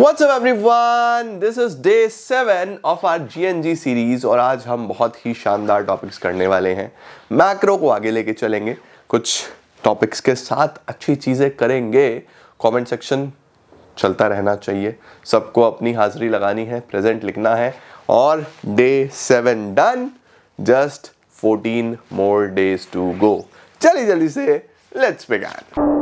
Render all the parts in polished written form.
What's up everyone? This is day 7 of our GNG series और आज हम बहुत ही शानदार टॉपिक्स करने वाले हैं। मैक्रो को आगे लेके चलेंगे, कुछ टॉपिक्स के साथ अच्छी चीज़ें करेंगे। कमेंट सेक्शन चलता रहना चाहिए, सबको अपनी हाजिरी लगानी है, प्रेजेंट लिखना है और day 7 done, just 14 more days to go. चलिए जल्दी से लेट्स बिगिन।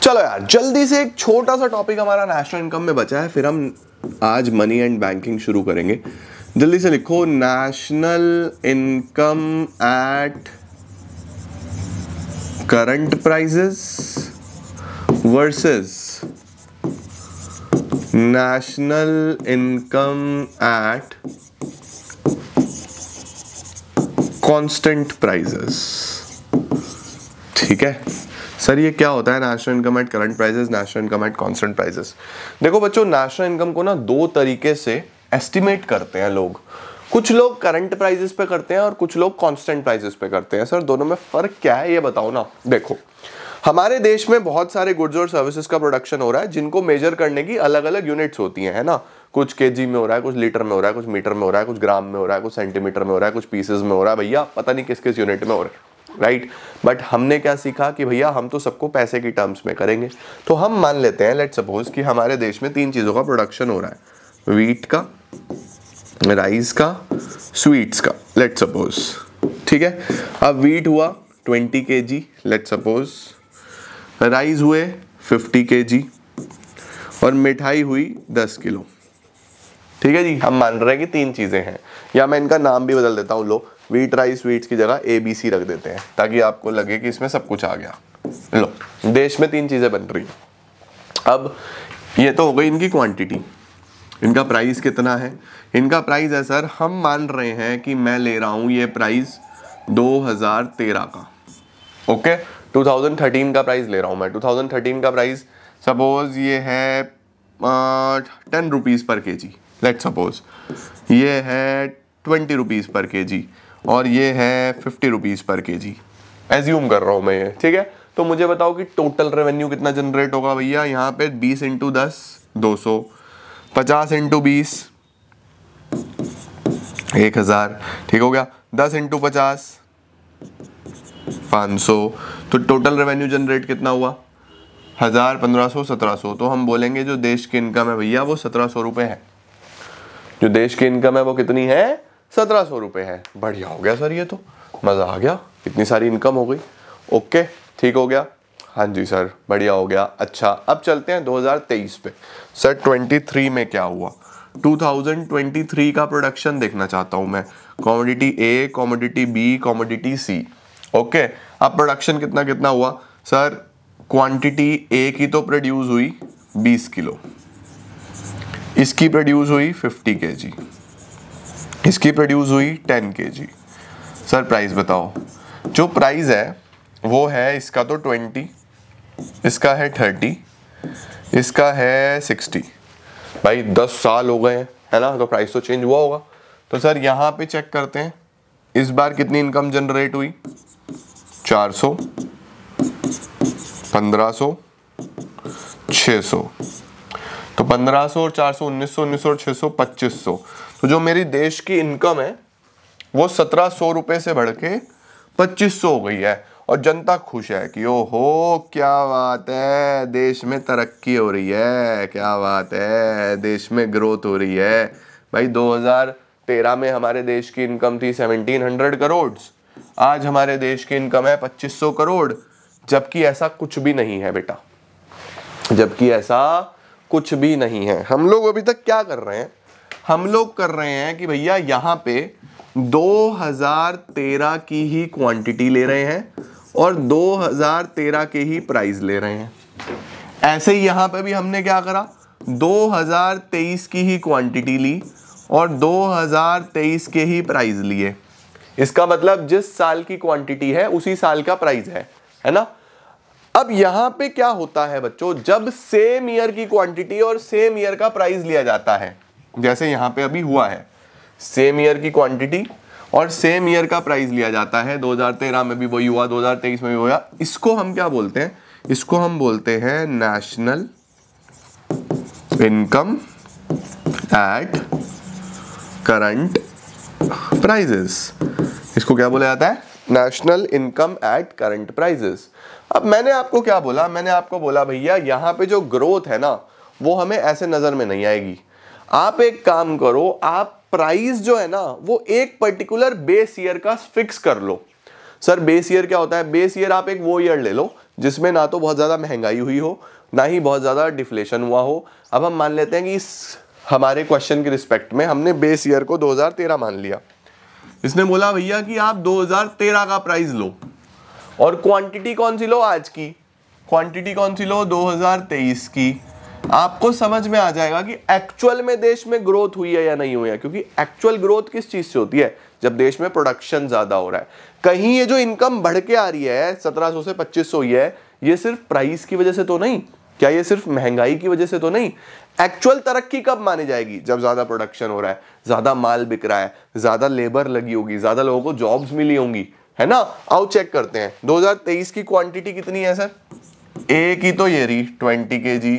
चलो यार जल्दी से, एक छोटा सा टॉपिक हमारा नेशनल इनकम में बचा है, फिर हम आज मनी एंड बैंकिंग शुरू करेंगे। जल्दी से लिखो, national income at current prices versus national income at constant prices. ठीक है सर, ये क्या होता है national income at current prices, national income at constant prices? देखो बच्चों, नेशनल इनकम को ना दो तरीके से एस्टिमेट करते हैं लोग। कुछ लोग करंट प्राइसेस पे करते हैं और कुछ लोग कांस्टेंट प्राइसेस पे करते हैं। सर दोनों में फर्क क्या है ये बताओ ना। देखो, हमारे देश में बहुत सारे गुड्स और सर्विसेज का प्रोडक्शन हो रहा है जिनको मेजर करने की अलग अलग यूनिट्स होती हैं, है ना। कुछ केजी में हो रहा है, कुछ लीटर में हो रहा है, कुछ मीटर में हो रहा है, कुछ ग्राम में हो रहा है, कुछ सेंटीमीटर में हो रहा है, कुछ पीसेज में हो रहा है, भैया पता नहीं किस किस यूनिट में हो रहा है, राइट। बट हमने क्या सीखा कि भैया हम तो सबको पैसे की टर्म्स में करेंगे। तो हम मान लेते हैं, लेट्स सपोज कि हमारे देश में 3 चीज़ों का प्रोडक्शन हो रहा है, वीट का, राइस का, स्वीट्स का, लेट्स सपोज। ठीक है, अब वीट हुआ 20 kg, लेट्स सपोज, राइस हुए 50 kg और मिठाई हुई 10 किलो। ठीक है जी, हम मान रहे हैं कि 3 चीज़ें हैं, या मैं इनका नाम भी बदल देता हूँ। लो, वीट राइस स्वीट्स की जगह ABC रख देते हैं ताकि आपको लगे कि इसमें सब कुछ आ गया। लो, देश में 3 चीज़ें बन रही। अब ये तो हो गई इनकी क्वांटिटी। इनका प्राइस कितना है? इनका प्राइस है सर, हम मान रहे हैं कि मैं ले रहा हूँ ये प्राइस 2013 का। ओके, 2013 का प्राइस ले रहा हूँ मैं। 2013 का प्राइस सपोज ये है 10 रुपीज़ पर केजी, लेट्स सपोज ये है 20 रुपीज़ पर केजी और ये है 50 रुपीज़ पर केजी। एज्यूम कर रहा हूँ मैं ये, ठीक है। तो मुझे बताओ कि टोटल रेवेन्यू कितना जनरेट होगा भैया। यहाँ पे 20 × 10 200, 50 × 20 1000, ठीक हो गया। 10 × 50 500। तो टोटल रेवेन्यू जनरेट कितना हुआ? 1000, 1500, 1700। तो हम बोलेंगे जो देश की इनकम है भैया वो 1700 रुपये है। जो देश की इनकम है वो कितनी है? 1700 रुपये है। बढ़िया हो गया सर, ये तो मज़ा आ गया, इतनी सारी इनकम हो गई। ओके, ठीक हो गया। हाँ जी सर, बढ़िया हो गया। अच्छा, अब चलते हैं 2023 पे। सर 23 में क्या हुआ? 2023 का प्रोडक्शन देखना चाहता हूँ मैं। Commodity A, commodity B, commodity C। Okay, अब प्रोडक्शन कितना कितना हुआ? सर क्वांटिटी A की तो प्रोड्यूस हुई 20 किलो, इसकी प्रोड्यूस हुई 50 kg, इसकी प्रोड्यूस हुई 10 kg। सर प्राइस बताओ। जो प्राइस है वो है, इसका तो 20, इसका है 30, इसका है 60। भाई 10 साल हो गए हैं, है ना, तो प्राइस तो चेंज हुआ होगा। तो सर यहाँ पे चेक करते हैं, इस बार कितनी इनकम जनरेट हुई? 400, 1500, 600। तो 1500 और 400, 1900, 1900 और 600, 2500। तो जो मेरी देश की इनकम है वो 1700 रुपये से बढ़ के 2500 हो गई है और जनता खुश है कि ओहो क्या बात है, देश में तरक्की हो रही है, क्या बात है, देश में ग्रोथ हो रही है। भाई 2013 में हमारे देश की इनकम थी 1700 करोड़, आज हमारे देश की इनकम है 2500 करोड़। जबकि ऐसा कुछ भी नहीं है बेटा, जबकि ऐसा कुछ भी नहीं है। हम लोग अभी तक क्या कर रहे हैं? हम लोग कर रहे हैं कि भैया यहाँ पे 2013 की ही क्वांटिटी ले रहे हैं और 2013 के ही प्राइस ले रहे हैं। ऐसे ही यहाँ पे भी हमने क्या करा, 2023 की ही क्वांटिटी ली और 2023 के ही प्राइस लिए। इसका मतलब जिस साल की क्वांटिटी है उसी साल का प्राइस है ना। अब यहां पे क्या होता है बच्चों, जब सेम ईयर की क्वांटिटी और सेम ईयर का प्राइस लिया जाता है जैसे यहाँ पे अभी हुआ है, सेम ईयर की क्वांटिटी और सेम ईयर का प्राइस लिया जाता है। 2013 में भी वही हुआ, 2023 में भी हुआ। इसको हम क्या बोलते हैं? इसको हम बोलते हैं national income at current prices. इसको क्या बोला जाता है? National income at current prices. अब मैंने आपको क्या बोला? मैंने आपको बोला भैया यहाँ पे जो ग्रोथ है ना, वो हमें ऐसे नजर में नहीं आएगी। आप एक काम करो, आप प्राइस जो है ना वो एक पर्टिकुलर बेस ईयर का फिक्स कर लो। सर बेस ईयर क्या होता है? बेस ईयर आप एक वो ईयर ले लो जिसमें ना तो बहुत ज्यादा महंगाई हुई हो, ना ही बहुत ज्यादा डिफ्लेशन हुआ हो। अब हम मान लेते हैं कि इस हमारे क्वेश्चन के रिस्पेक्ट में हमने बेस ईयर को 2013 मान लिया। इसने बोला भैया कि आप 2013 का प्राइस लो और क्वांटिटी कौन सी लो? आज की क्वांटिटी कौन सी लो? 2023 की। आपको समझ में आ जाएगा कि एक्चुअल में देश में ग्रोथ हुई है या नहीं हुई है, क्योंकि एक्चुअल ग्रोथ किस चीज से होती है? जब देश में प्रोडक्शन ज्यादा हो रहा है। कहीं ये जो इनकम बढ़ के आ रही है 1700 से 2500 हुई है, ये सिर्फ प्राइस की वजह से तो नहीं। क्या ये सिर्फ महंगाई की वजह से तो नहीं? एक्चुअल तरक्की कब मानी जाएगी? जब ज्यादा प्रोडक्शन हो रहा है, ज्यादा माल बिक रहा है, ज्यादा लेबर लगी होगी, ज्यादा लोगों को जॉब्स मिली होंगी, है ना। आओ चेक करते हैं 2023 की क्वांटिटी कितनी है सर? ए की तो ये रही 20 kg,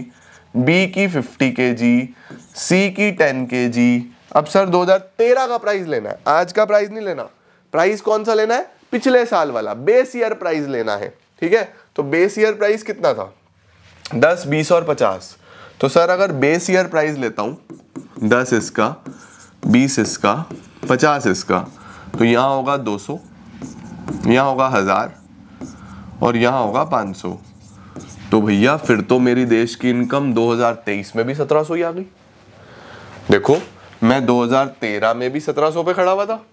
बी की 50 kg, सी की 10 kg। अब सर 2013 का प्राइस लेना है, आज का प्राइस नहीं लेना। प्राइस कौन सा लेना है? पिछले साल वाला बेस ईयर प्राइस लेना है, ठीक है। तो बेस ईयर प्राइस कितना था? 10, 20 और 50। तो सर अगर बेस ईयर प्राइस लेता हूं 10 इसका, 20 इसका, 50 इसका, तो यहां होगा 200, यहां होगा 1000 और यहां होगा 500। तो भैया फिर तो मेरी देश की इनकम 2023 में भी 1700 ही आ गई। देखो मैं 2013 में भी 1700 पे खड़ा हुआ था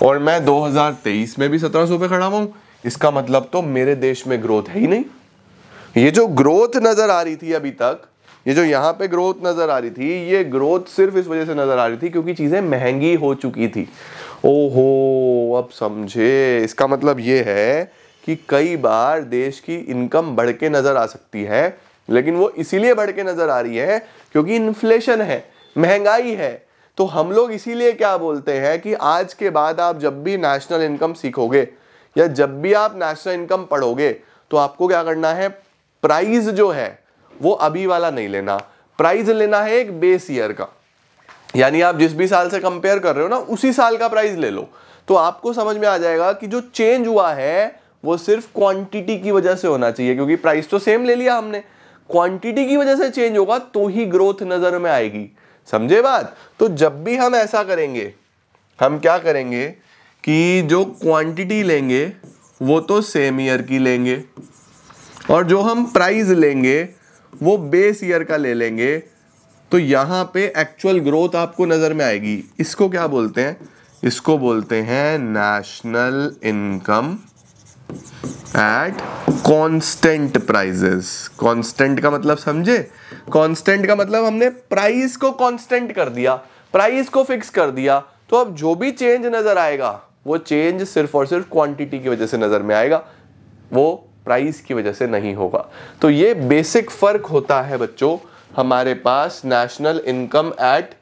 और मैं 2023 में भी 1700 पे खड़ा हुआ हूं। इसका मतलब तो मेरे देश में ग्रोथ है ही नहीं। ये जो ग्रोथ नजर आ रही थी अभी तक, ये जो यहाँ पे ग्रोथ नजर आ रही थी, ये ग्रोथ सिर्फ इस वजह से नजर आ रही थी क्योंकि चीजें महंगी हो चुकी थी। ओहो, अब समझे। इसका मतलब ये है कि कई बार देश की इनकम बढ़ के नजर आ सकती है, लेकिन वो इसीलिए बढ़ के नजर आ रही है क्योंकि इन्फ्लेशन है, महंगाई है। तो हम लोग इसीलिए क्या बोलते हैं कि आज के बाद आप जब भी नेशनल इनकम सीखोगे या जब भी आप नेशनल इनकम पढ़ोगे तो आपको क्या करना है? प्राइस जो है वो अभी वाला नहीं लेना, प्राइस लेना है एक बेस ईयर का। यानी आप जिस भी साल से कंपेयर कर रहे हो ना, उसी साल का प्राइस ले लो। तो आपको समझ में आ जाएगा कि जो चेंज हुआ है वो सिर्फ क्वांटिटी की वजह से होना चाहिए, क्योंकि प्राइस तो सेम ले लिया हमने। क्वांटिटी की वजह से चेंज होगा तो ही ग्रोथ नजर में आएगी। समझे बात? तो जब भी हम ऐसा करेंगे, हम क्या करेंगे कि जो क्वांटिटी लेंगे वो तो सेम ईयर की लेंगे और जो हम प्राइस लेंगे वो बेस ईयर का ले लेंगे। तो यहां पे एक्चुअल ग्रोथ आपको नजर में आएगी। इसको क्या बोलते हैं? इसको बोलते हैं national income at constant prices. Constant का मतलब समझे? कांस्टेंट का मतलब हमने प्राइस को कांस्टेंट कर दिया, प्राइस को फिक्स कर दिया। तो अब जो भी चेंज नजर आएगा वो चेंज सिर्फ और सिर्फ क्वांटिटी की वजह से नजर में आएगा, वो प्राइस की वजह से नहीं होगा। तो ये बेसिक फर्क होता है बच्चों हमारे पास national income at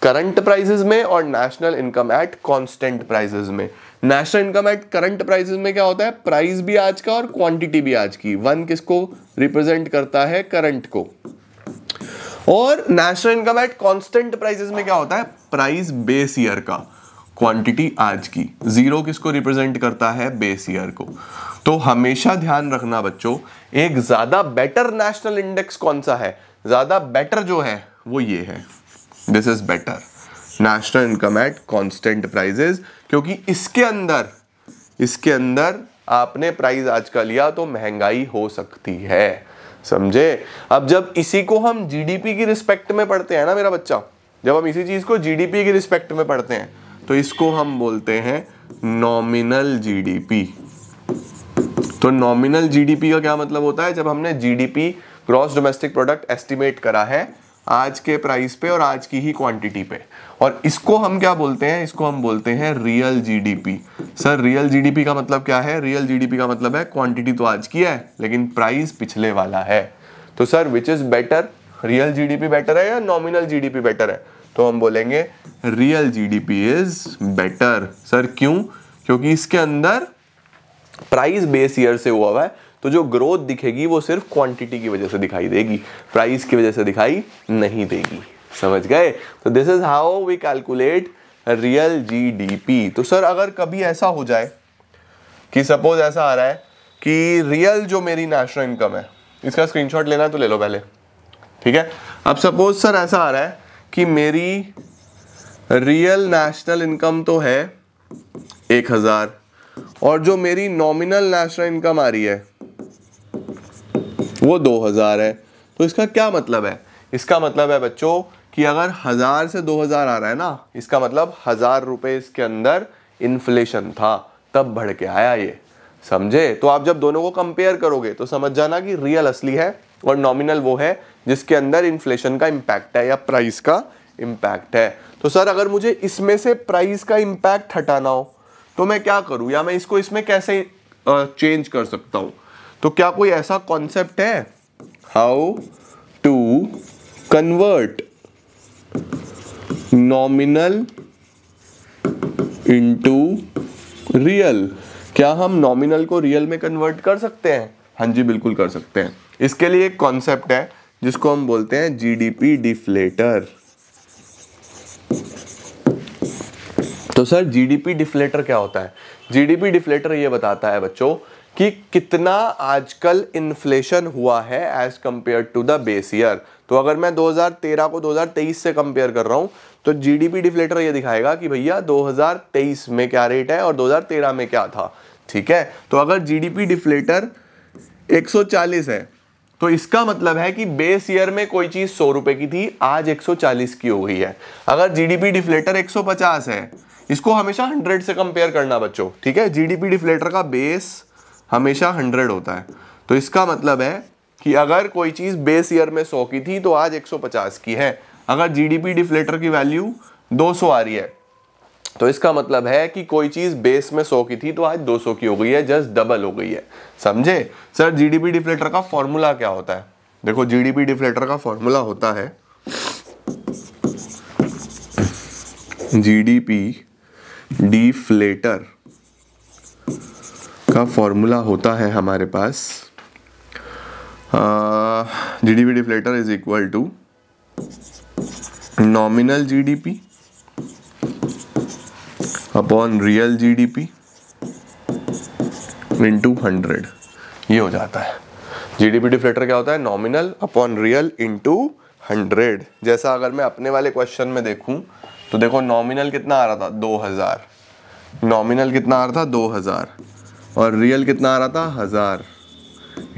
current prices में और national income at constant prices में। National income at current prices में क्या होता है? प्राइस भी आज का और क्वांटिटी भी आज की। वन किसको रिप्रेजेंट करता है? करंट को। और national income at constant prices में क्या होता है? प्राइस बेस ईयर का, क्वांटिटी आज की। जीरो किसको रिप्रेजेंट करता है? बेस ईयर को। तो हमेशा ध्यान रखना बच्चों, एक ज्यादा बेटर नेशनल इंडेक्स कौन सा है? ज्यादा बेटर जो है वो ये है, this is better, national income at constant prices. क्योंकि इसके अंदर आपने प्राइस आज का लिया तो महंगाई हो सकती है। समझे? अब जब इसी को हम जीडीपी की रिस्पेक्ट में पढ़ते हैं ना मेरा बच्चा, जब हम इसी चीज को जीडीपी की रिस्पेक्ट में पढ़ते हैं तो इसको हम बोलते हैं नॉमिनल जीडीपी। तो नॉमिनल जीडीपी का क्या मतलब होता है? जब हमने GDP, gross domestic product, estimate करा है आज के प्राइस पे और आज की ही क्वांटिटी पे, और इसको हम क्या बोलते हैं? इसको हम बोलते हैं real GDP. Sir real GDP का मतलब क्या है? रियल जीडीपी का मतलब है क्वांटिटी तो आज की है लेकिन प्राइस पिछले वाला है। तो sir which is better? Real GDP better है या नॉमिनल जीडीपी बेटर है? तो हम बोलेंगे real GDP is better. Sir क्यों? क्योंकि इसके अंदर प्राइस बेस ईयर से हुआ है, तो जो ग्रोथ दिखेगी वो सिर्फ क्वांटिटी की वजह से दिखाई देगी, प्राइस की वजह से दिखाई नहीं देगी। समझ गए? तो this is how we calculate real GDP. तो सर अगर कभी ऐसा हो जाए कि सपोज ऐसा आ रहा है कि रियल जो मेरी नेशनल इनकम है, इसका स्क्रीनशॉट लेना है तो ले लो पहले, ठीक है। अब सपोज सर ऐसा आ रहा है कि मेरी रियल नेशनल इनकम तो है 1000 और जो मेरी नॉमिनल नेशनल इनकम आ रही है वो 2000 है। तो इसका क्या मतलब है? इसका मतलब है बच्चों कि अगर 1000 से 2000 आ रहा है ना, इसका मतलब 1000 रुपए इसके अंदर इन्फ्लेशन था, तब बढ़ के आया ये। समझे? तो आप जब दोनों को कंपेयर करोगे तो समझ जाना कि रियल असली है और नॉमिनल वो है जिसके अंदर इन्फ्लेशन का इंपैक्ट है या प्राइस का इंपैक्ट है। तो सर अगर मुझे इसमें से प्राइस का इंपैक्ट हटाना हो तो मैं क्या करूं, या मैं इसको इसमें कैसे चेंज कर सकता हूं? तो क्या कोई ऐसा कॉन्सेप्ट है, how to convert nominal into real? क्या हम नॉमिनल को रियल में कन्वर्ट कर सकते हैं? हाँ जी बिल्कुल कर सकते हैं। इसके लिए एक कॉन्सेप्ट है जिसको हम बोलते हैं जीडीपी डिफ्लेटर। तो सर जीडीपी डिफ्लेटर क्या होता है? जीडीपी डिफ्लेटर ये बताता है बच्चों कि कितना आजकल इन्फ्लेशन हुआ है as compared to the base year. तो अगर मैं 2013 को 2023 से कंपेयर कर रहा हूं तो जीडीपी डिफ्लेटर ये दिखाएगा कि भैया 2023 में क्या रेट है और 2013 में क्या था। ठीक है, तो अगर जीडीपी डिफ्लेटर 140 है तो इसका मतलब है कि बेस ईयर में कोई चीज 100 रुपए की थी, आज 140 की हो गई है। अगर जीडीपी डिफ्लेटर 150 है, इसको हमेशा 100 से कंपेयर करना बच्चों, ठीक है। जीडीपी डिफ्लेटर का बेस हमेशा 100 होता है। तो इसका मतलब है कि अगर कोई चीज बेस ईयर में 100 की थी तो आज 150 की है। अगर जीडीपी डिफ्लेटर की वैल्यू 200 आ रही है तो इसका मतलब है कि कोई चीज बेस में 100 की थी तो आज 200 की हो गई है, जस्ट डबल हो गई है। समझे? सर जीडीपी डिफ्लेटर का फॉर्मूला क्या होता है? देखो जीडीपी डिफ्लेटर का फॉर्मूला होता है जीडीपी डिफ्लेटर का फॉर्मूला होता है हमारे पास GDP deflator is equal to nominal GDP upon real GDP into 100। ये हो जाता है जीडीपी डिफ्लेटर क्या होता है? Nominal upon real into 100। जैसा अगर मैं अपने वाले क्वेश्चन में देखूं तो देखो नॉमिनल कितना आ रहा था 2000, नॉमिनल कितना आ रहा था 2000 और रियल कितना आ रहा था 1000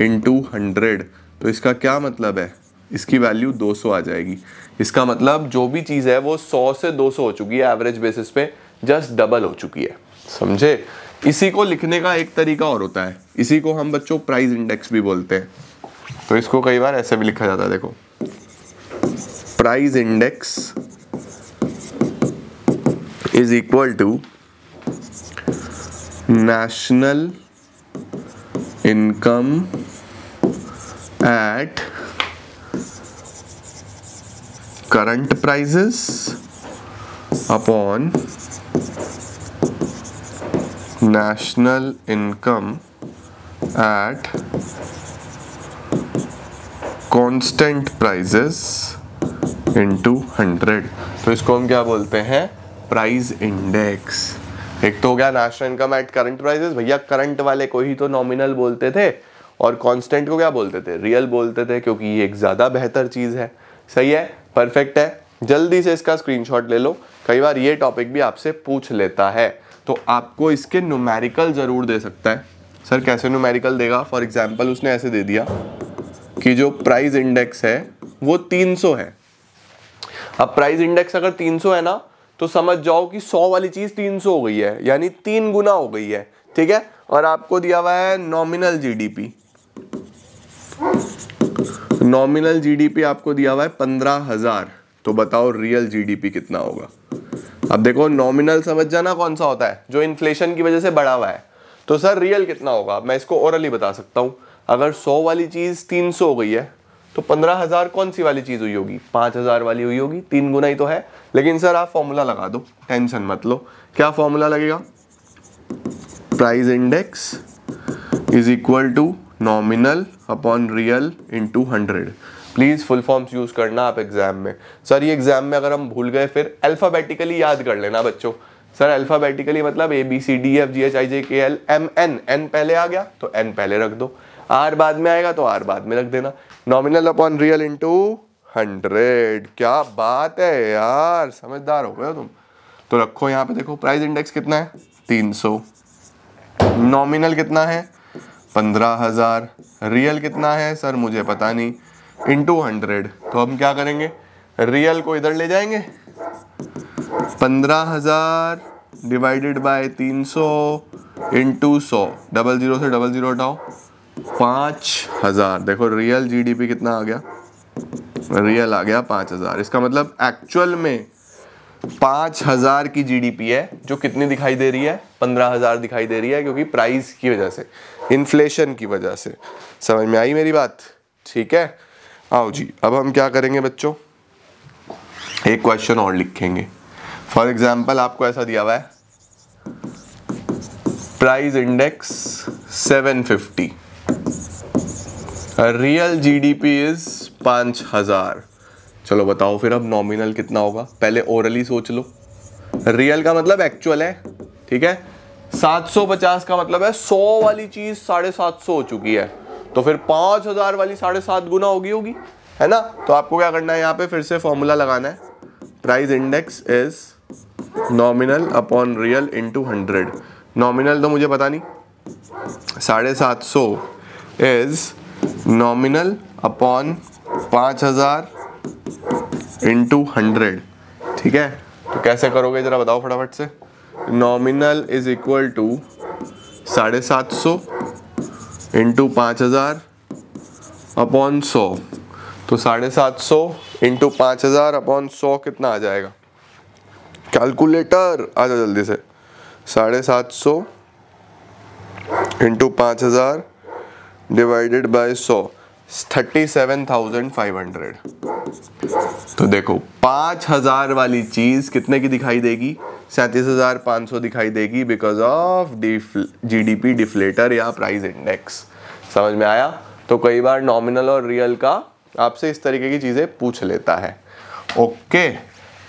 इंटू 100। तो इसका क्या मतलब है? इसकी वैल्यू 200 आ जाएगी। इसका मतलब जो भी चीज़ है वो 100 से 200 हो चुकी है एवरेज बेसिस पे, जस्ट डबल हो चुकी है। समझे? इसी को लिखने का एक तरीका और होता है, इसी को हम बच्चों प्राइस इंडेक्स भी बोलते हैं। तो इसको कई बार ऐसे भी लिखा जाता है, देखो price index is equal to national income at current prices upon national income at constant prices into 100। तो इसको हम क्या बोलते हैं? Price index. एक तो हो गया national income at current prices, भैया करंट वाले को ही तो नॉमिनल बोलते थे और कांस्टेंट को क्या बोलते थे? रियल बोलते थे, क्योंकि ये एक ज़्यादा बेहतर चीज़ है। सही है, परफेक्ट है। जल्दी से इसका स्क्रीनशॉट ले लो, कई बार ये टॉपिक भी आपसे पूछ लेता है। तो आपको इसके न्यूमेरिकल ज़रूर दे सकता है। सर कैसे न्यूमेरिकल देगा? फॉर एग्जाम्पल उसने ऐसे दे दिया कि जो प्राइस इंडेक्स है वो 300 है। अब प्राइस इंडेक्स अगर 300 है ना तो समझ जाओ कि 100 वाली चीज़ 300 हो गई है, यानी 3 गुना हो गई है। ठीक है, और आपको दिया हुआ है नॉमिनल जीडीपी। नॉमिनल जीडीपी आपको दिया हुआ है 15,000। तो बताओ रियल जीडीपी कितना होगा? अब देखो नॉमिनल समझ जाना कौन सा होता है? जो इन्फ्लेशन की वजह से बढ़ा हुआ है। तो सर रियल कितना होगा? मैं इसको ओरली बता सकता हूँ। अगर 100 वाली चीज़ 300 हो गई है तो 15,000 कौन सी वाली चीज हुई होगी? 5,000 वाली हुई होगी, 3 गुना ही तो है। लेकिन सर आप फॉर्मूला लगा दो, टेंशन मत लो। क्या फॉर्मूला लगेगा? Price index is equal to nominal upon real into 100। Please full forms use करना आप एग्जाम में। सर ये एग्जाम में अगर हम भूल गए फिर अल्फाबेटिकली याद कर लेना बच्चों। सर अल्फाबेटिकली मतलब ABCDFGHIJKL MN, N पहले आ गया तो N पहले रख दो, R बाद में आएगा तो R बाद में रख देना। Nominal upon real into 100। क्या बात है यार, समझदार हो गए तुम। तो रखो यहाँ पे, देखो प्राइस इंडेक्स कितना है? 300। नॉमिनल कितना है? 15,000। रियल कितना है सर? मुझे पता नहीं, इंटू 100। तो हम क्या करेंगे? रियल को इधर ले जाएंगे, 15,000 डिवाइडेड बाय 300 इंटू 100, 00 से 00 हटाओ, 5,000। देखो रियल जीडीपी कितना आ गया? रियल आ गया 5,000। इसका मतलब एक्चुअल में 5,000 की जीडीपी है, जो कितनी दिखाई दे रही है? 15,000 दिखाई दे रही है, क्योंकि प्राइस की वजह से, इन्फ्लेशन की वजह से। समझ में आई मेरी बात? ठीक है, आओ जी, अब हम क्या करेंगे बच्चों, एक क्वेश्चन और लिखेंगे। फॉर एग्जाम्पल आपको ऐसा दिया हुआ है, price index 750, real GDP is 5,000। चलो बताओ फिर अब नॉमिनल कितना होगा? पहले ओरली सोच लो। रियल का मतलब एक्चुअल है, ठीक है। 750 का मतलब है 100 वाली चीज 750 हो चुकी है, तो फिर 5,000 वाली 7.5 गुना होगी, है ना। तो आपको क्या करना है, यहाँ पे फिर से फॉर्मूला लगाना है, price index is nominal upon real into 100। Nominal तो मुझे पता नहीं, 750 इज नॉमिनल अपॉन 5,000 इंटू 100, ठीक है। तो कैसे करोगे जरा बताओ फटाफट से। Nominal is equal to 750 into 5,000 upon 100। तो 750 इंटू 5,000 अपॉन 100 कितना आ जाएगा? कैलकुलेटर आ जाओ जल्दी से। 750 इंटू 5,000 डिवाइडेड बाय 100, 37,500। तो देखो 5,000 वाली चीज कितने की दिखाई देगी? 37,500 दिखाई देगी, बिकॉज ऑफ जीडीपी डिफ्लेटर या प्राइस इंडेक्स। समझ में आया? तो कई बार नॉमिनल और रियल का आपसे इस तरीके की चीजें पूछ लेता है। ओके,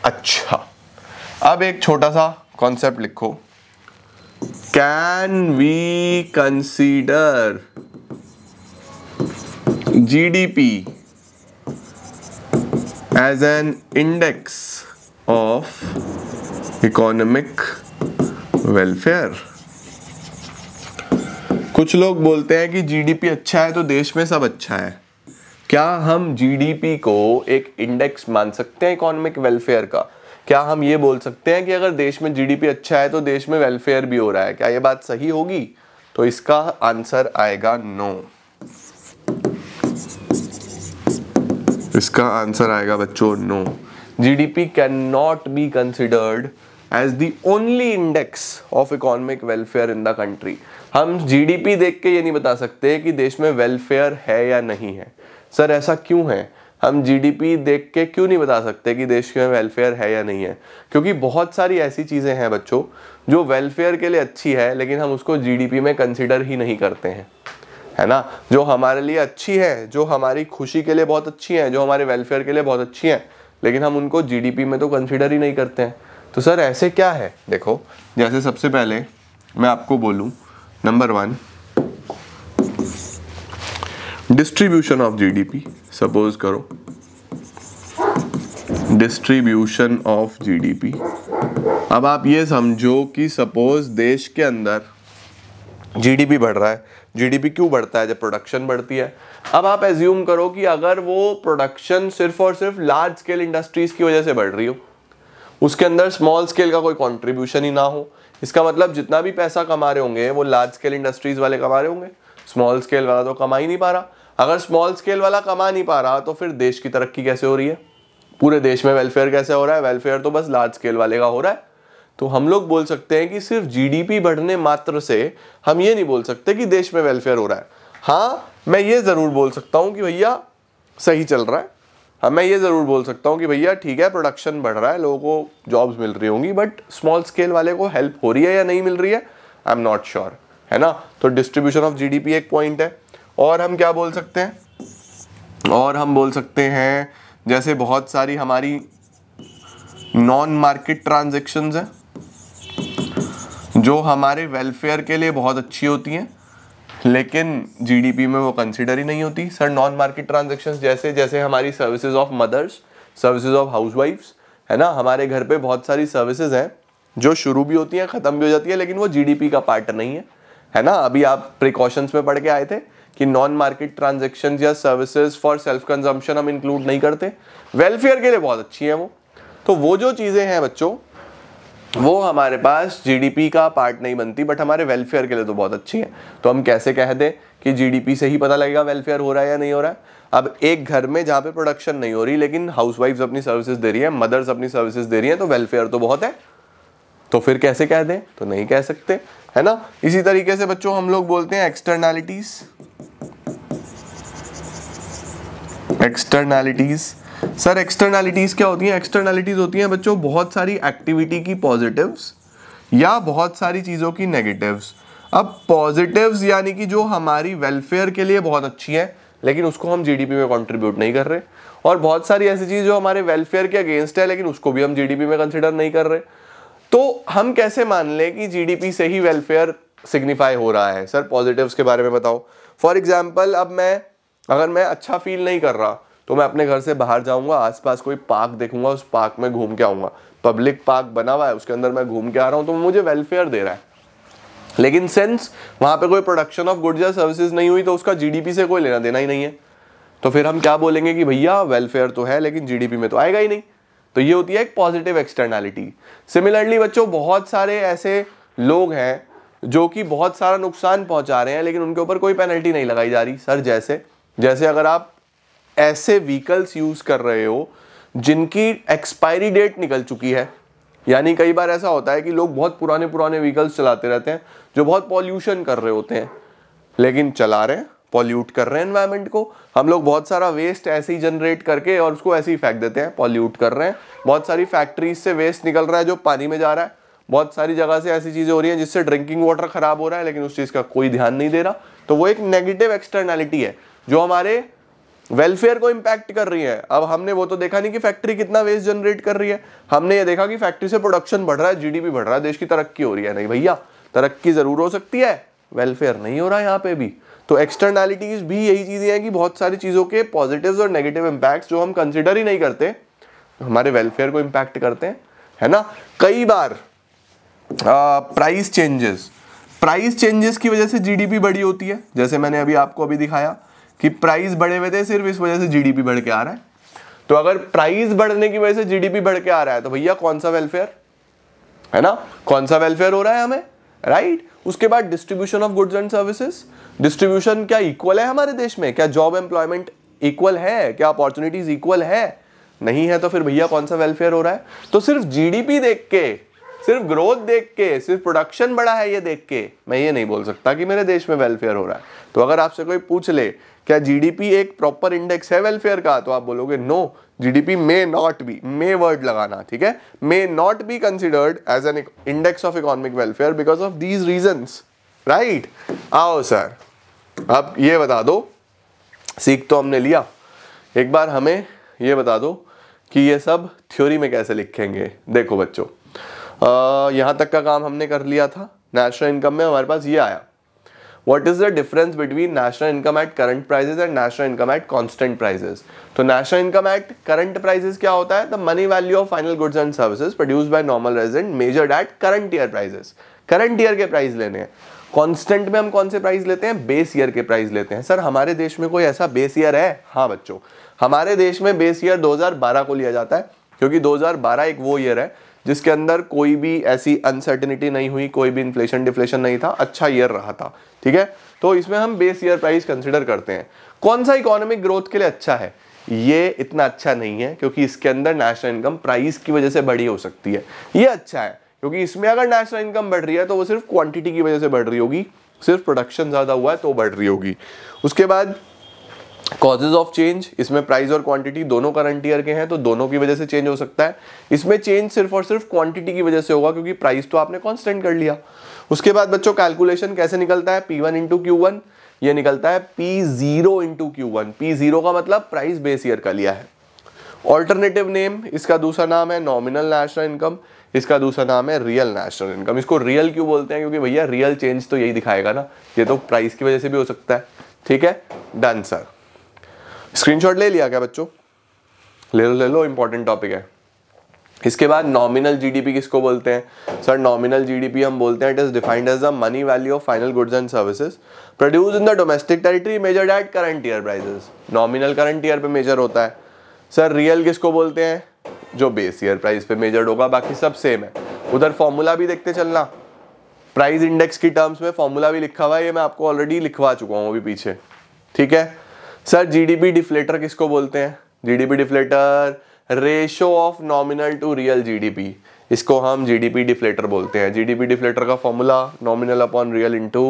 अच्छा, अब एक छोटा सा कॉन्सेप्ट लिखो, can we consider GDP as an index of economic welfare? कुछ लोग बोलते हैं कि जीडीपी अच्छा है तो देश में सब अच्छा है। क्या हम जीडीपी को एक इंडेक्स मान सकते हैं इकोनॉमिक वेलफेयर का? क्या हम ये बोल सकते हैं कि अगर देश में जीडीपी अच्छा है तो देश में वेलफेयर भी हो रहा है? क्या ये बात सही होगी? तो इसका आंसर आएगा नो। इसका आंसर आएगा बच्चों no. GDP can not be considered as the only index of economic welfare in the country. हम जीडीपी देख के ये नहीं बता सकते कि देश में वेलफेयर है या नहीं है। सर ऐसा क्यों है? हम जीडीपी देख के क्यों नहीं बता सकते कि देश में वेलफेयर है या नहीं है? क्योंकि बहुत सारी ऐसी चीजें हैं बच्चों जो वेलफेयर के लिए अच्छी है, लेकिन हम उसको जीडीपी में कंसिडर ही नहीं करते हैं, है ना। जो हमारे लिए अच्छी है, जो हमारी खुशी के लिए बहुत अच्छी है, जो हमारे वेलफेयर के लिए बहुत अच्छी है, लेकिन हम उनको जीडीपी में तो कंसिडर ही नहीं करते हैं। तो सर ऐसे क्या है? देखो, जैसे सबसे पहले मैं आपको बोलूं, number 1, distribution of GDP. Suppose करो डिस्ट्रीब्यूशन ऑफ जीडीपी। अब आप ये समझो कि सपोज देश के अंदर जीडीपी बढ़ रहा है। जीडीपी क्यों बढ़ता है? जब प्रोडक्शन बढ़ती है। अब आप एज्यूम करो कि अगर वो प्रोडक्शन सिर्फ और सिर्फ लार्ज स्केल इंडस्ट्रीज की वजह से बढ़ रही हो, उसके अंदर स्मॉल स्केल का कोई कंट्रीब्यूशन ही ना हो, इसका मतलब जितना भी पैसा कमा रहे होंगे वो लार्ज स्केल इंडस्ट्रीज वाले कमा रहे होंगे, स्मॉल स्केल वाला तो कमा ही नहीं पा रहा। अगर स्मॉल स्केल वाला कमा नहीं पा रहा तो फिर देश की तरक्की कैसे हो रही है? पूरे देश में वेलफेयर कैसे हो रहा है? वेलफेयर तो बस लार्ज स्केल वाले का हो रहा है। तो हम लोग बोल सकते हैं कि सिर्फ जीडीपी बढ़ने मात्र से हम ये नहीं बोल सकते कि देश में वेलफेयर हो रहा है। हाँ, मैं ये जरूर बोल सकता हूं कि भैया सही चल रहा है। हाँ, मैं ये ज़रूर बोल सकता हूँ कि भैया ठीक है, प्रोडक्शन बढ़ रहा है, लोगों को जॉब्स मिल रही होंगी, बट स्मॉल स्केल वाले को हेल्प हो रही है या नहीं मिल रही है, आई एम नॉट श्योर, है ना। तो डिस्ट्रीब्यूशन ऑफ जीडीपी एक पॉइंट है। और हम क्या बोल सकते हैं, और हम बोल सकते हैं जैसे बहुत सारी हमारी नॉन मार्केट ट्रांजैक्शंस हैं जो हमारे वेलफेयर के लिए बहुत अच्छी होती हैं, लेकिन जीडीपी में वो कंसिडर ही नहीं होती। सर नॉन मार्केट ट्रांजैक्शंस जैसे जैसे हमारी services of mothers, services of हाउसवाइफ्स, है ना, हमारे घर पे बहुत सारी सर्विसेज हैं जो शुरू भी होती हैं, ख़त्म भी हो जाती है, लेकिन वो जीडीपी का पार्ट नहीं है ना। अभी आप प्रिकॉशंस में पढ़ के आए थे कि नॉन मार्केट ट्रांजैक्शंस या सर्विसेज फॉर सेल्फ कंजम्पशन हम इंक्लूड नहीं करते, वेलफेयर के लिए बहुत अच्छी है वो। तो वो जो चीज़ें हैं बच्चों, वो हमारे पास जीडीपी का पार्ट नहीं बनती, बट हमारे वेलफेयर के लिए तो बहुत अच्छी है। तो हम कैसे कह दें कि जीडीपी से ही पता लगेगा वेलफेयर हो रहा है या नहीं हो रहा है। अब एक घर में जहाँ पे प्रोडक्शन नहीं हो रही लेकिन हाउसवाइफ्स अपनी सर्विसेज दे रही है, मदर्स अपनी सर्विसेज दे रही हैं, तो वेलफेयर तो बहुत है। तो फिर कैसे कह दें, तो नहीं कह सकते, है ना। इसी तरीके से बच्चों हम लोग बोलते हैं एक्सटर्नैलिटीज। एक्सटर्नैलिटीज सर एक्सटर्नैलिटीज क्या होती हैं? एक्सटर्नैलिटीज होती हैं बच्चों बहुत सारी एक्टिविटी की पॉजिटिव्स या बहुत सारी चीज़ों की नेगेटिव्स। अब पॉजिटिव्स यानी कि जो हमारी वेलफेयर के लिए बहुत अच्छी है लेकिन उसको हम जीडीपी में कंट्रीब्यूट नहीं कर रहे, और बहुत सारी ऐसी चीज़ जो हमारे वेलफेयर के अगेंस्ट है लेकिन उसको भी हम जीडीपी में कंसिडर नहीं कर रहे। तो हम कैसे मान लें कि जीडीपी से ही वेलफेयर सिग्निफाई हो रहा है? सर पॉजिटिव्स के बारे में बताओ। फॉर एग्जाम्पल, अब अगर मैं अच्छा फील नहीं कर रहा तो मैं अपने घर से बाहर जाऊंगा, आसपास कोई पार्क देखूंगा, उस पार्क में घूम के आऊंगा। पब्लिक पार्क बना हुआ है, उसके अंदर मैं घूम के आ रहा हूं, तो मुझे वेलफेयर दे रहा है। लेकिन सिंस वहां पे कोई प्रोडक्शन ऑफ गुड्स या सर्विसेज नहीं हुई तो उसका जीडीपी से कोई लेना देना ही नहीं है। तो फिर हम क्या बोलेंगे कि भैया वेलफेयर तो है लेकिन जीडीपी में तो आएगा ही नहीं। तो ये होती है एक पॉजिटिव एक्सटर्नैलिटी। सिमिलरली बच्चों बहुत सारे ऐसे लोग हैं जो कि बहुत सारा नुकसान पहुंचा रहे हैं लेकिन उनके ऊपर कोई पेनल्टी नहीं लगाई जा रही। सर जैसे अगर आप ऐसे व्हीकल्स यूज कर रहे हो जिनकी एक्सपायरी डेट निकल चुकी है, यानी कई बार ऐसा होता है कि लोग बहुत पुराने व्हीकल्स चलाते रहते हैं जो बहुत पॉल्यूशन कर रहे होते हैं, लेकिन चला रहे हैं, पॉल्यूट कर रहे हैं एनवायरनमेंट को। हम लोग बहुत सारा वेस्ट ऐसे ही जनरेट करके और उसको ऐसे ही फेंक देते हैं, पॉल्यूट कर रहे हैं। बहुत सारी फैक्ट्रीज से वेस्ट निकल रहा है जो पानी में जा रहा है, बहुत सारी जगह से ऐसी चीजें हो रही हैं जिससे ड्रिंकिंग वाटर खराब हो रहा है लेकिन उस चीज का कोई ध्यान नहीं दे रहा। तो वो एक नेगेटिव एक्सटर्नैलिटी है जो हमारे वेलफेयर को इंपैक्ट कर रही है। अब हमने वो तो देखा नहीं कि फैक्ट्री कितना वेस्ट जनरेट कर रही है, हमने ये देखा कि फैक्ट्री से प्रोडक्शन बढ़ रहा है, जीडीपी बढ़ रहा है, देश की तरक्की हो रही है। नहीं भैया, तरक्की जरूर हो सकती है, वेलफेयर नहीं हो रहा है यहाँ पे भी। तो एक्सटर्नैलिटीज भी यही चीजें हैं कि बहुत सारी चीजों के पॉजिटिव्स और नेगेटिव इंपैक्ट्स जो हम कंसिडर ही नहीं करते हमारे वेलफेयर को इंपैक्ट करते हैं, है ना। कई बार प्राइस चेंजेस की वजह से जीडीपी बढ़ी होती है। जैसे मैंने आपको दिखाया कि प्राइस बढ़े हुए थे, सिर्फ इस वजह से जीडीपी बढ़ के आ रहा है। तो अगर प्राइस बढ़ने की वजह से जीडीपी बढ़ के आ रहा है तो भैया कौन सा वेलफेयर, है ना, कौन सा वेलफेयर हो रहा है हमें, राइट। उसके बाद distribution of goods and services. Distribution क्या इक्वल है हमारे देश में? क्या जॉब एम्प्लॉयमेंट इक्वल है? क्या अपॉर्चुनिटीज इक्वल है? नहीं है तो फिर भैया कौन सा वेलफेयर हो रहा है? तो सिर्फ जीडीपी देख के, सिर्फ ग्रोथ देख के, सिर्फ प्रोडक्शन बढ़ा है ये देख के मैं ये नहीं बोल सकता कि मेरे देश में वेलफेयर हो रहा है। तो अगर आपसे कोई पूछ ले क्या जीडीपी एक प्रॉपर इंडेक्स है वेलफेयर का, तो आप बोलोगे no, GDP may not be, may word लगाना, ठीक है, may not be considered as an index of economic welfare because of these reasons, right. आओ सर, अब ये बता दो, सीख तो हमने लिया, एक बार हमें ये बता दो कि ये सब थ्योरी में कैसे लिखेंगे। देखो बच्चों, यहाँ तक का काम हमने कर लिया था। नेशनल इनकम में हमारे पास ये आया, What is the difference between national income at current prices and national income at constant prices? तो national income at current prices क्या होता है? The money value of final goods and services produced by normal resident measured at current year prices. current year के price लेने हैं। Constant में हम कौन से प्राइस लेते हैं? बेस ईयर के प्राइस लेते हैं। सर हमारे देश में कोई ऐसा बेस ईयर है? हाँ बच्चों, हमारे देश में बेस ईयर 2012 को लिया जाता है क्योंकि 2012 एक वो ईयर है जिसके अंदर कोई भी ऐसी अनसर्टेनिटी नहीं हुई, कोई भी इन्फ्लेशन डिफ्लेशन नहीं था, अच्छा ईयर रहा था, ठीक है। तो इसमें हम बेस ईयर प्राइस कंसिडर करते हैं। कौन सा इकोनॉमिक ग्रोथ के लिए अच्छा है? ये इतना अच्छा नहीं है क्योंकि इसके अंदर नेशनल इनकम प्राइस की वजह से बड़ी हो सकती है। ये अच्छा है क्योंकि इसमें अगर नेशनल इनकम बढ़ रही है तो वो सिर्फ क्वांटिटी की वजह से बढ़ रही होगी, सिर्फ प्रोडक्शन ज्यादा हुआ है तो बढ़ रही होगी। उसके बाद कॉजेज ऑफ चेंज, इसमें प्राइस और क्वांटिटी दोनों करंट ईयर के हैं तो दोनों की वजह से चेंज हो सकता है। इसमें चेंज सिर्फ और सिर्फ क्वांटिटी की वजह से होगा क्योंकि प्राइस तो आपने कांस्टेंट कर लिया। उसके बाद बच्चों कैलकुलेशन कैसे निकलता है, P1 इंटू Q1, ये निकलता है P0 इंटू Q1। P0 का मतलब प्राइस बेस ईयर का लिया है। ऑल्टरनेटिव नेम, इसका दूसरा नाम है नॉमिनल नेशनल इनकम, इसका दूसरा नाम है रियल नेशनल इनकम। इसको रियल क्यों बोलते हैं, क्योंकि भैया रियल चेंज तो यही दिखाएगा ना, ये तो प्राइस की वजह से भी हो सकता है। ठीक है, डन सर। स्क्रीनशॉट ले लिया क्या बच्चों? ले लो इंपॉर्टेंट टॉपिक है। इसके बाद नॉमिनल जीडीपी किसको बोलते हैं? सर नॉमिनल जीडीपी हम बोलते हैं it is defined as the money value of final goods and services produce in the domestic territory measured at current year prices. Nominal current year पे मेजर होता है। Sir real किसको बोलते हैं? जो बेस ईयर प्राइस पे measured होगा, बाकी सब सेम है। उधर फॉर्मूला भी देखते चलना, प्राइस इंडेक्स की टर्म्स में फॉर्मूला भी लिखा हुआ है, ये मैं आपको ऑलरेडी लिखवा चुका हूँ अभी पीछे। ठीक है सर, जीडीपी डिफ्लेटर किसको बोलते हैं? GDP deflator ratio of nominal to real GDP, इसको हम जीडीपी डिफ्लेटर बोलते हैं। जीडीपी डिफ्लेटर का formula nominal upon real into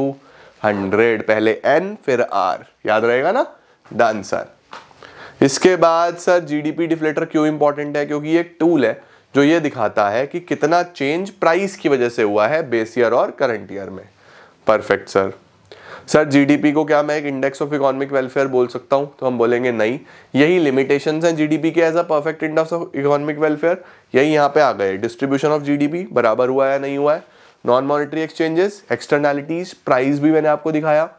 100, पहले एन फिर आर, याद रहेगा ना? Done sir. इसके बाद सर जीडीपी डिफ्लेटर क्यों इंपॉर्टेंट है? क्योंकि ये एक टूल है जो ये दिखाता है कि कितना चेंज प्राइस की वजह से हुआ है बेस ईयर और करंट ईयर में। Perfect sir. सर जीडीपी को क्या मैं एक इंडेक्स ऑफ इकोनॉमिक वेलफेयर बोल सकता हूं? तो हम बोलेंगे नहीं, यही लिमिटेशंस हैं जीडीपी के as a perfect index of economic welfare, यही यहाँ पे आ गए। डिस्ट्रीब्यूशन ऑफ जीडीपी बराबर हुआ है नहीं हुआ है, non monetary exchanges, externalities, price भी मैंने आपको दिखाया,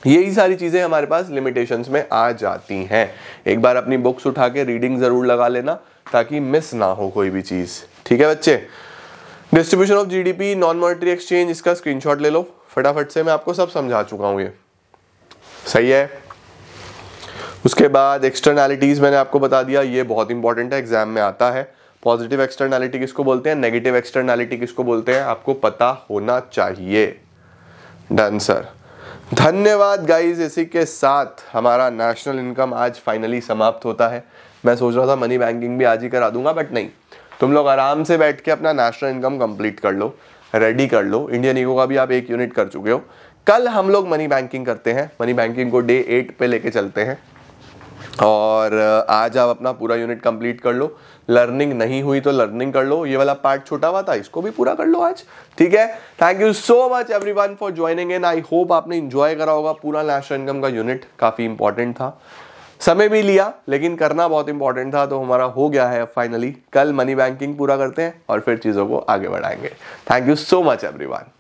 यही सारी चीजें हमारे पास लिमिटेशंस में आ जाती हैं। एक बार अपनी बुक्स उठा के रीडिंग जरूर लगा लेना ताकि मिस ना हो कोई भी चीज। ठीक है बच्चे, distribution of GDP, non monetary exchange, इसका स्क्रीनशॉट ले लो फटाफट से, मैं आपको सब समझा चुका हूं, ये सही है। उसके बाद एक्सटर्नैलिटीज मैंने आपको बता दिया, ये बहुत इंपॉर्टेंट है, एग्जाम में आता है। पॉजिटिव एक्सटर्नैलिटी किसको बोलते हैं, नेगेटिव एक्सटर्नैलिटी किसको बोलते हैं, आपको पता होना चाहिए। डन सर, धन्यवाद गाइज। इसी के साथ हमारा नेशनल इनकम आज फाइनली समाप्त होता है। मैं सोच रहा था मनी बैंकिंग भी आज ही करा दूंगा, बट नहीं, तुम लोग आराम से बैठ के अपना नेशनल इनकम कंप्लीट कर लो, रेडी कर लो। इंडियन इको का भी आप 1 यूनिट कर चुके हो। कल हम लोग मनी बैंकिंग करते हैं, मनी बैंकिंग को डे 8 पे लेके चलते हैं और आज आप अपना पूरा यूनिट कंप्लीट कर लो। लर्निंग नहीं हुई तो लर्निंग कर लो, ये वाला पार्ट छोटा हुआ था इसको भी पूरा कर लो आज। ठीक है, thank you so much everyone for joining in. I hope आपने एंजॉय करा होगा। पूरा नेशनल इनकम का यूनिट काफी इंपॉर्टेंट था, समय भी लिया लेकिन करना बहुत इंपॉर्टेंट था, तो हमारा हो गया है फाइनली। कल मनी बैंकिंग पूरा करते हैं और फिर चीजों को आगे बढ़ाएंगे। Thank you so much everyone.